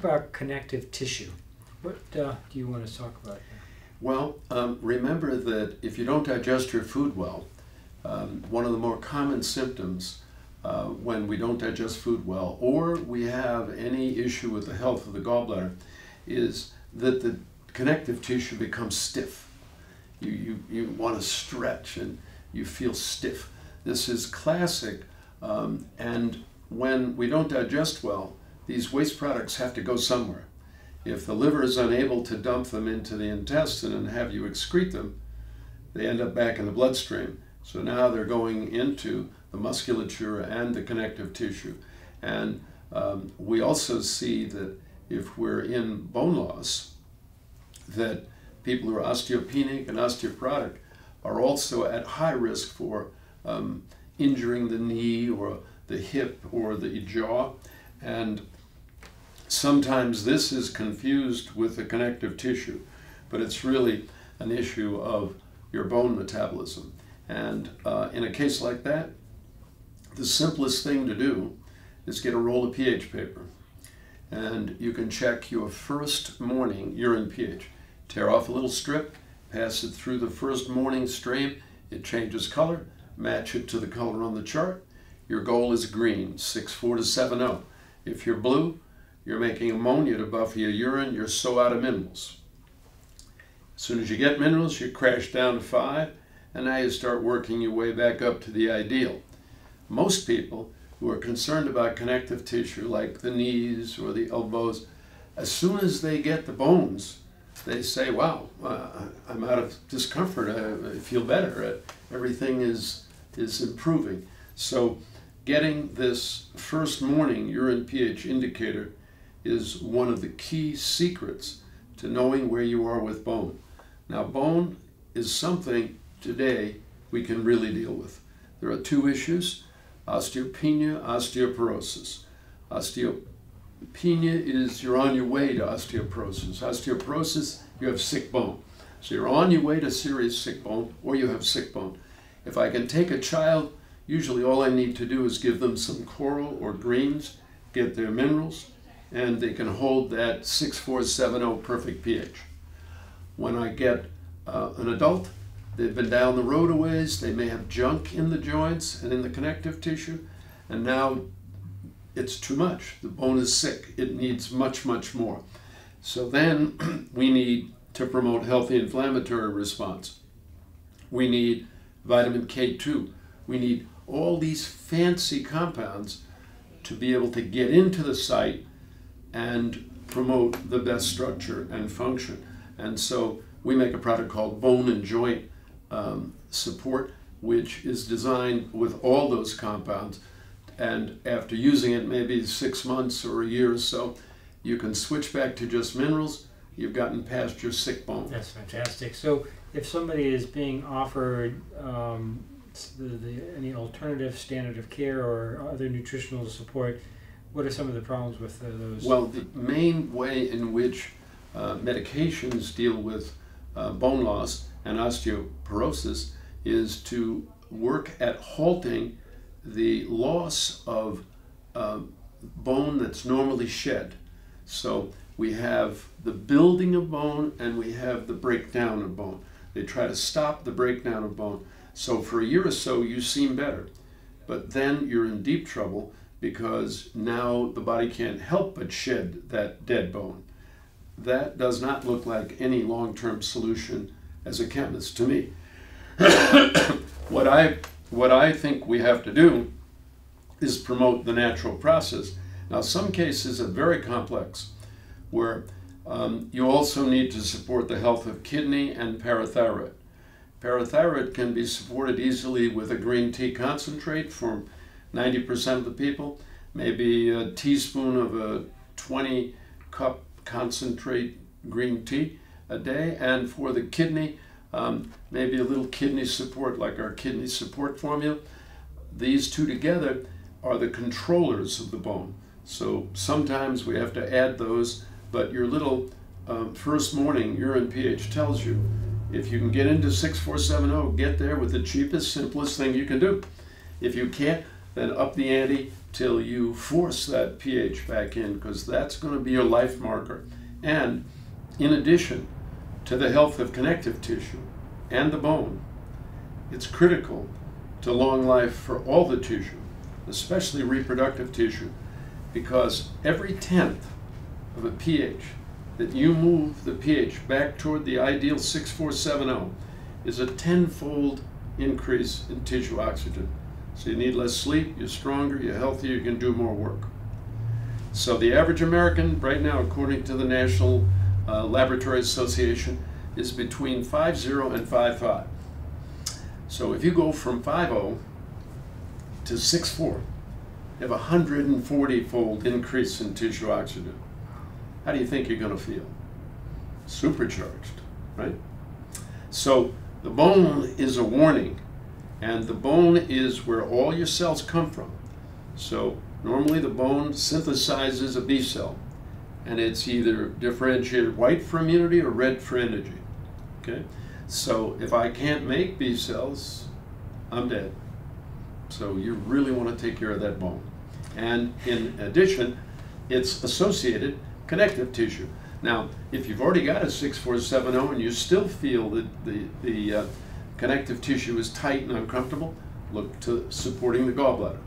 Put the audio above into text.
about connective tissue. What do you want to talk about here? Well, remember that if you don't digest your food well, one of the more common symptoms when we don't digest food well, or we have any issue with the health of the gallbladder, is that the connective tissue becomes stiff. You want to stretch and you feel stiff. This is classic, and when we don't digest well, these waste products have to go somewhere. If the liver is unable to dump them into the intestine and have you excrete them, they end up back in the bloodstream. So now they're going into the musculature and the connective tissue. And we also see that if we're in bone loss, that people who are osteopenic and osteoporotic are also at high risk for injuring the knee or the hip or the jaw. And sometimes this is confused with the connective tissue, but it's really an issue of your bone metabolism. And in a case like that, the simplest thing to do is get a roll of pH paper. And you can check your first morning urine pH. Tear off a little strip, pass it through the first morning stream, it changes color, match it to the color on the chart. Your goal is green, 6,4 to 7,0. If you're blue, you're making ammonia to buffer your urine, you're so out of minerals. As soon as you get minerals, you crash down to 5, and now you start working your way back up to the ideal. Most people who are concerned about connective tissue, like the knees or the elbows, as soon as they get the bones, they say, wow, I'm out of discomfort, I feel better, everything is improving. So getting this first morning urine pH indicator is one of the key secrets to knowing where you are with bone. Now, bone is something today we can really deal with. There are two issues: osteopenia, osteoporosis. Osteopenia is you're on your way to osteoporosis. Osteoporosis, you have sick bone. So you're on your way to serious sick bone, or you have sick bone. If I can take a child, usually all I need to do is give them some coral or greens, get their minerals, and they can hold that 6,470 perfect pH. When I get an adult, they've been down the road a ways, they may have junk in the joints and in the connective tissue, and now it's too much. The bone is sick. It needs much, much more. So then we need to promote healthy inflammatory response. We need vitamin K2. We need all these fancy compounds to be able to get into the site and promote the best structure and function. And so we make a product called Bone and Joint Support, which is designed with all those compounds. And after using it maybe 6 months or a year or so, you can switch back to just minerals. You've gotten past your sick bone. That's fantastic. So if somebody is being offered any alternative standard of care or other nutritional support, what are some of the problems with those? Well, the main way in which medications deal with bone loss and osteoporosis is to work at halting the loss of bone that's normally shed. So we have the building of bone and we have the breakdown of bone. They try to stop the breakdown of bone. So for a year or so you seem better, but then you're in deep trouble because now the body can't help but shed that dead bone. That does not look like any long-term solution as a chemist to me. What I think we have to do is promote the natural process. Now, some cases are very complex, where you also need to support the health of kidney and parathyroid. Parathyroid can be supported easily with a green tea concentrate for 90% of the people, maybe a teaspoon of a 20-cup concentrate green tea a day, and for the kidney, maybe a little kidney support like our kidney support formula. These two together are the controllers of the bone. So sometimes we have to add those, but your little first morning urine pH tells you if you can get into 6,470, get there with the cheapest, simplest thing you can do. If you can't, then up the ante till you force that pH back in, because that's going to be your life marker. And in addition to the health of connective tissue and the bone, it's critical to long life for all the tissue, especially reproductive tissue, because every tenth of a pH that you move the pH back toward the ideal 6,470 is a tenfold increase in tissue oxygen. So you need less sleep, you're stronger, you're healthier, you can do more work. So the average American right now, according to the National Laboratory Association, is between 5.0 and 5.5. So if you go from 5.0 to 6.4, you have a 140-fold increase in tissue oxygen. How do you think you're going to feel? Supercharged, right? So the bone is a warning, and the bone is where all your cells come from. So normally the bone synthesizes a B cell, and it's either differentiated white for immunity or red for energy. Okay? So if I can't make B cells, I'm dead. So you really want to take care of that bone. And in addition, it's associated connective tissue. Now, if you've already got a 6,470 and you still feel that the connective tissue is tight and uncomfortable, look to supporting the gallbladder.